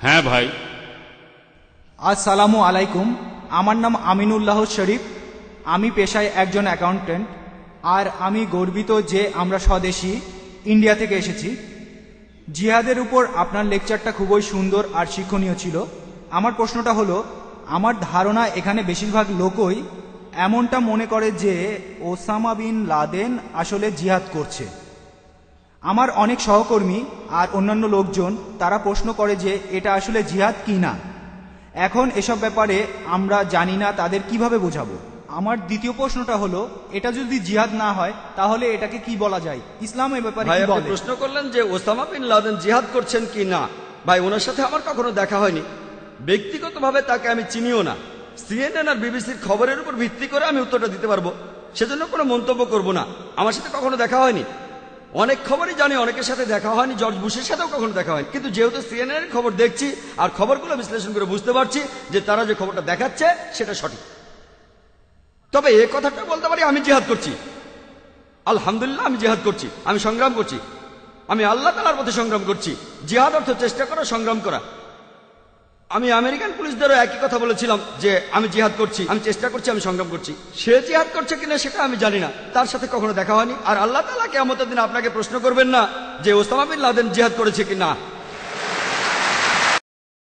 হ্যাঁ ভাই। আসসালামু আলাইকুম। আমার নাম আমিনুল্লাহ শরীফ। আমি পেশায় একজন অ্যাকাউন্টেন্ট। আর আমি গর্বিত যে আমরা স্বদেশী ইন্ডিয়া থেকে এসেছি। জিহাদের উপর আপনার লেকচারটা খুবই সুন্দর আর শিক্ষণীয় ছিল। আমার প্রশ্নটা হলো, আমার ধারণা এখানে বেশিরভাগ লোকই এমনটা মনে করে যে ওসামা বিন লাদেন আসলে জিহাদ করছে। আমার অনেক সহকর্মী আর অন্যান্য লোকজন তারা প্রশ্ন করে যে এটা আসলে জিহাদ কি না। এখন এসব ব্যাপারে আমরা জানি না, তাদের কিভাবে বোঝাবো। আমার দ্বিতীয় প্রশ্নটা হলো, এটা যদি জিহাদ না হয় তাহলে এটাকে কি বলা যায়? ইসলাম এ ব্যাপারে ভাই কি আপনি বলে? প্রশ্ন করলেন যে ওসামা বিন লাদেন জিহাদ করছেন কি না। ভাই ওনার সাথে আমার কখনো দেখা হয়নি, ব্যক্তিগতভাবে তাকে আমি চিনিও না। সিএনএন আর বিবিসির খবরের উপর ভিত্তি করে আমি উত্তরটা দিতে পারবো, সেজন্য কোনো মন্তব্য করব না। আমার সাথে কখনো দেখা হয়নি। অনেক খবরই জানি অনেকের সাথে দেখা হয়নি, জর্জ বুশের সাথেও কখনো দেখা হয়নি। কিন্তু যেহেতু সিএনএন এর খবর দেখছি আর খবরগুলো বিশ্লেষণ করে বুঝতে পারছি যে তারা যে খবরটা দেখাচ্ছে সেটা সঠিক। তবে এ কথাটা বলতে পারি আমি জিহাদ করছি, আলহামদুলিল্লাহ আমি জিহাদ করছি, আমি সংগ্রাম করছি, আমি আল্লাহ তাআলার পথে সংগ্রাম করছি। জিহাদ অর্থ চেষ্টা করা, সংগ্রাম করা। আমি আমেরিকান পুলিশদেরও একই কথা বলেছিলাম যে আমি জিহাদ করছি, আমি চেষ্টা করছি, আমি সংগ্রাম করছি। সে জিহাদ করছে কিনা সেটা আমি জানি না, তার সাথে কখনো দেখা হয়নি। আর আল্লাহ তাআলা কিয়ামতের দিন আপনাকে প্রশ্ন করবেন না যে ওসামা বিন লাদেন জিহাদ করেছে কিনা।